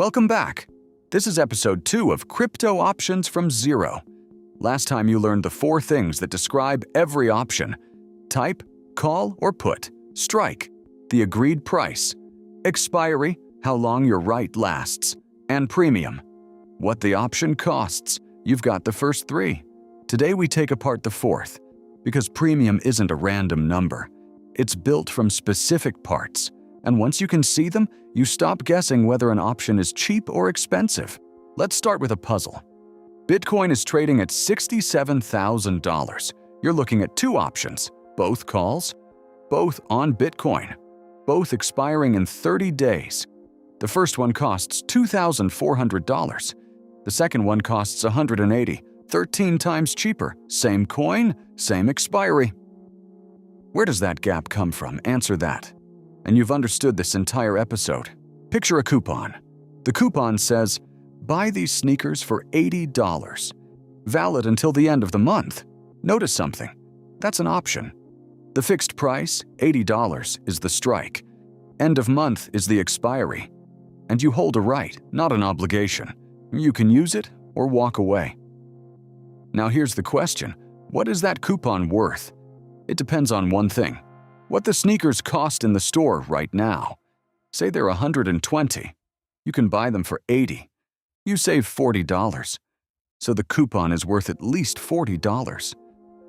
Welcome back. This is episode 2 of Crypto Options from Zero. Last time you learned the 4 things that describe every option: type, call or put, strike, the agreed price, expiry, how long your right lasts, and premium, what the option costs. You've got the first 3. Today we take apart the 4th, because premium isn't a random number. It's built from specific parts, and once you can see them, you stop guessing whether an option is cheap or expensive. Let's start with a puzzle. Bitcoin is trading at $67,000. You're looking at 2 options, both calls, both on Bitcoin, both expiring in 30 days. The first one costs $2,400. The second one costs $180, 13 times cheaper. Same coin, same expiry. Where does that gap come from? Answer that. And you've understood this entire episode. Picture a coupon. The coupon says, buy these sneakers for $80. Valid until the end of the month. Notice something. That's an option. The fixed price, $80, is the strike. End of month is the expiry. And you hold a right, not an obligation. You can use it or walk away. Now here's the question. What is that coupon worth? It depends on one thing. What the sneakers cost in the store right now. Say they're $120. You can buy them for $80. You save $40. So the coupon is worth at least $40.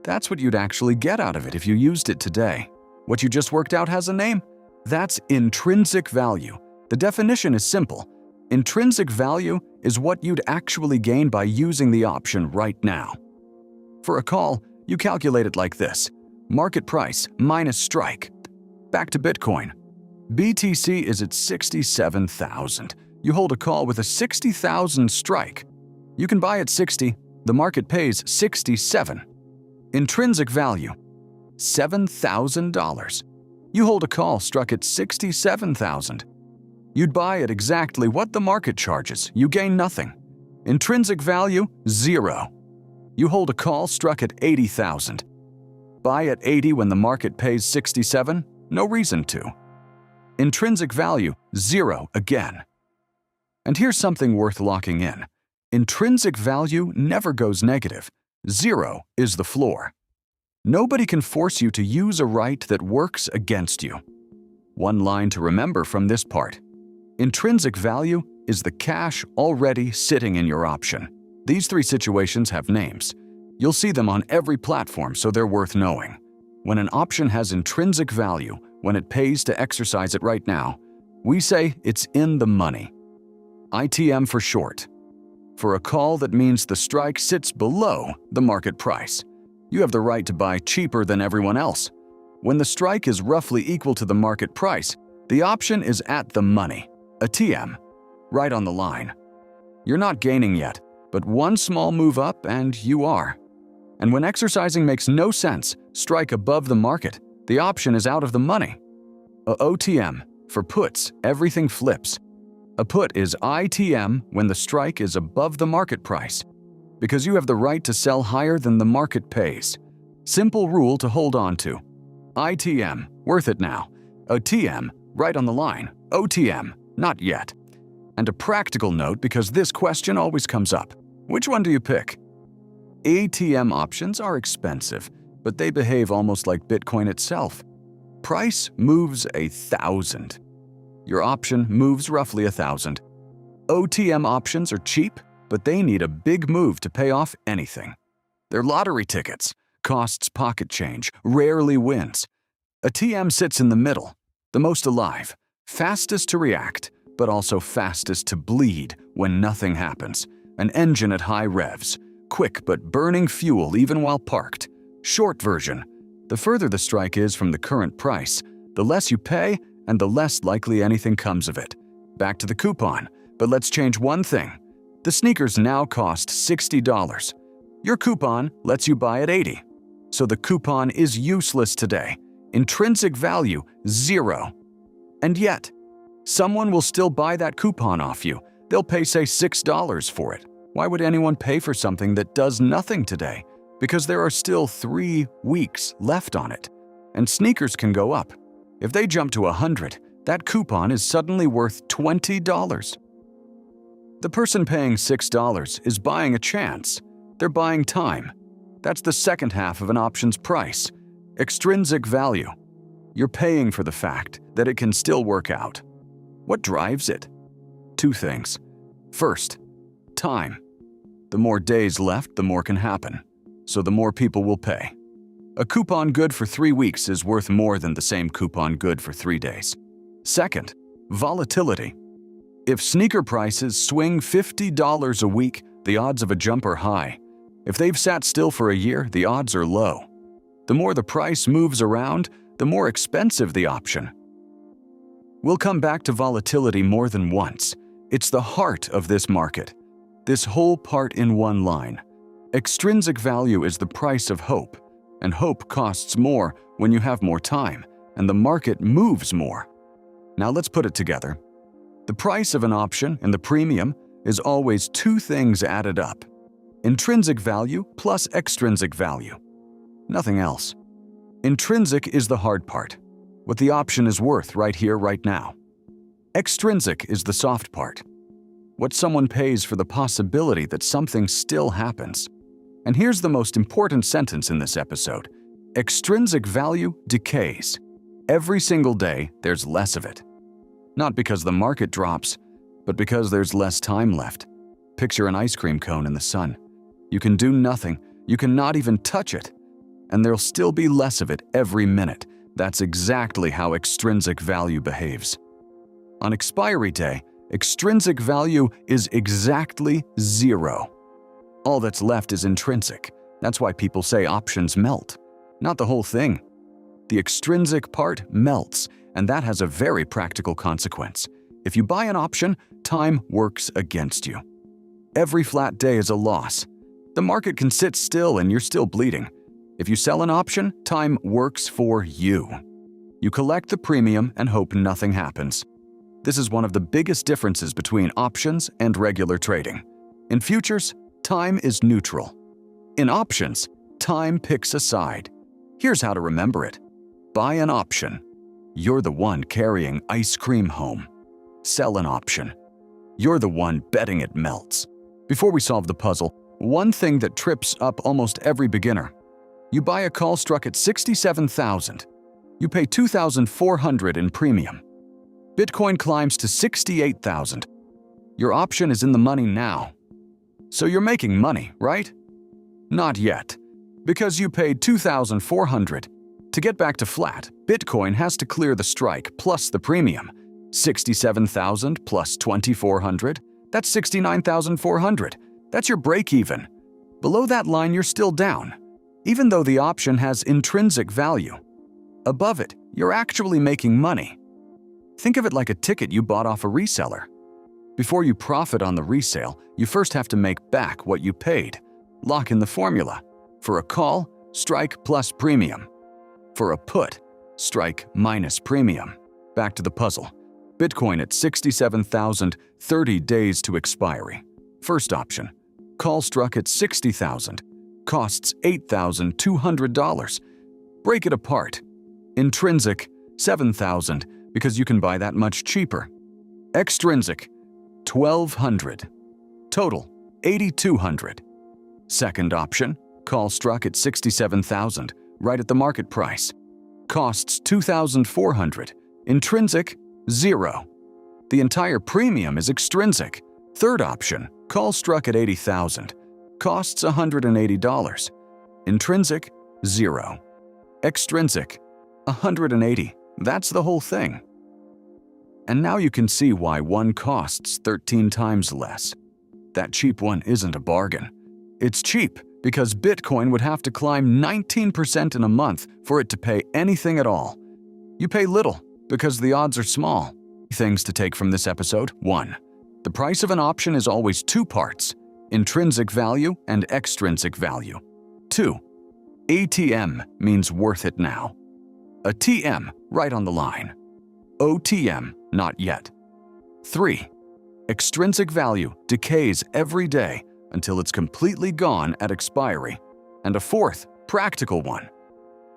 That's what you'd actually get out of it if you used it today. What you just worked out has a name. That's intrinsic value. The definition is simple. Intrinsic value is what you'd actually gain by using the option right now. For a call, you calculate it like this. Market price minus strike. Back to Bitcoin. BTC is at 67,000. You hold a call with a 60,000 strike. You can buy at 60. The market pays 67. Intrinsic value, $7,000. You hold a call struck at 67,000. You'd buy at exactly what the market charges. You gain nothing. Intrinsic value, 0. You hold a call struck at 80,000. Buy at 80 when the market pays 67? No reason to. Intrinsic value, 0 again. And here's something worth locking in. Intrinsic value never goes negative. 0 is the floor. Nobody can force you to use a right that works against you. One line to remember from this part. Intrinsic value is the cash already sitting in your option. These 3 situations have names. You'll see them on every platform, so they're worth knowing. When an option has intrinsic value, when it pays to exercise it right now, we say it's in the money. ITM for short. For a call, that means the strike sits below the market price. You have the right to buy cheaper than everyone else. When the strike is roughly equal to the market price, the option is at the money, a TM, right on the line. You're not gaining yet, but one small move up and you are. And when exercising makes no sense, strike above the market, the option is out of the money. A OTM, for puts, everything flips. A put is ITM when the strike is above the market price, because you have the right to sell higher than the market pays. Simple rule to hold on to. ITM, worth it now. A TM, right on the line. OTM, not yet. And a practical note, because this question always comes up. Which one do you pick? ATM options are expensive, but they behave almost like Bitcoin itself. Price moves 1,000. Your option moves roughly 1,000. OTM options are cheap, but they need a big move to pay off anything. They're lottery tickets, costs pocket change, rarely wins. A TM sits in the middle, the most alive, fastest to react, but also fastest to bleed when nothing happens. An engine at high revs, quick but burning fuel even while parked. Short version. The further the strike is from the current price, the less you pay and the less likely anything comes of it. Back to the coupon, but let's change one thing. The sneakers now cost $60. Your coupon lets you buy at $80. So the coupon is useless today. Intrinsic value, 0. And yet, someone will still buy that coupon off you. They'll pay, say, $6 for it. Why would anyone pay for something that does nothing today? Because there are still 3 weeks left on it. And sneakers can go up. If they jump to 100, that coupon is suddenly worth $20. The person paying $6 is buying a chance. They're buying time. That's the second half of an option's price. Extrinsic value. You're paying for the fact that it can still work out. What drives it? Two things. First, time. The more days left, the more can happen. So the more people will pay. A coupon good for 3 weeks is worth more than the same coupon good for 3 days. Second, volatility. If sneaker prices swing $50 a week, the odds of a jump are high. If they've sat still for a year, the odds are low. The more the price moves around, the more expensive the option. We'll come back to volatility more than once. It's the heart of this market. This whole part in one line. Extrinsic value is the price of hope, and hope costs more when you have more time, and the market moves more. Now let's put it together. The price of an option and the premium is always two things added up. Intrinsic value plus extrinsic value. Nothing else. Intrinsic is the hard part, what the option is worth right here, right now. Extrinsic is the soft part, what someone pays for the possibility that something still happens. And here's the most important sentence in this episode. Extrinsic value decays. Every single day, there's less of it. Not because the market drops, but because there's less time left. Picture an ice cream cone in the sun. You can do nothing, you cannot even touch it, and there'll still be less of it every minute. That's exactly how extrinsic value behaves. On expiry day, extrinsic value is exactly 0. All that's left is intrinsic. That's why people say options melt. Not the whole thing. The extrinsic part melts, and that has a very practical consequence. If you buy an option, time works against you. Every flat day is a loss. The market can sit still and you're still bleeding. If you sell an option, time works for you. You collect the premium and hope nothing happens. This is one of the biggest differences between options and regular trading. In futures, time is neutral. In options, time picks a side. Here's how to remember it. Buy an option. You're the one carrying ice cream home. Sell an option. You're the one betting it melts. Before we solve the puzzle, one thing that trips up almost every beginner. You buy a call struck at $67,000. You pay $2,400 in premium. Bitcoin climbs to $68,000. Your option is in the money now. So you're making money, right? Not yet. Because you paid $2,400. To get back to flat, Bitcoin has to clear the strike plus the premium. $67,000 plus $2,400, that's $69,400. That's your break-even. Below that line, you're still down, even though the option has intrinsic value. Above it, you're actually making money. Think of it like a ticket you bought off a reseller. Before you profit on the resale, you first have to make back what you paid. Lock in the formula. For a call, strike plus premium. For a put, strike minus premium. Back to the puzzle. Bitcoin at 67,000, 30 days to expiry. First option. Call struck at 60,000. Costs $8,200. Break it apart. Intrinsic, 7,000, because you can buy that much cheaper. Extrinsic, 1,200. Total, 8,200. Second option. Call struck at 67,000, right at the market price. Costs $2,400. Intrinsic, 0. The entire premium is extrinsic. Third option, call struck at 80,000. Costs $180. Intrinsic, 0. Extrinsic, 180. That's the whole thing. And now you can see why one costs 13 times less. That cheap one isn't a bargain. It's cheap because Bitcoin would have to climb 19% in a month for it to pay anything at all. You pay little because the odds are small. Things to take from this episode. 1. The price of an option is always two parts, intrinsic value and extrinsic value. 2. ATM means worth it now. A TM, right on the line. OTM, not yet. 3. Extrinsic value decays every day until it's completely gone at expiry. And a fourth, practical one.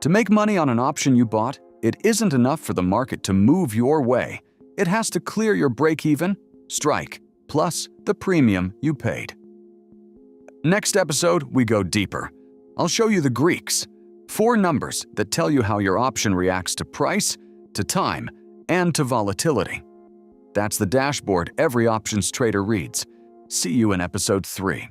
To make money on an option you bought, it isn't enough for the market to move your way. It has to clear your break-even, strike, plus the premium you paid. Next episode, we go deeper. I'll show you the Greeks, 4 numbers that tell you how your option reacts to price, to time, and to volatility. That's the dashboard every options trader reads. See you in episode 3.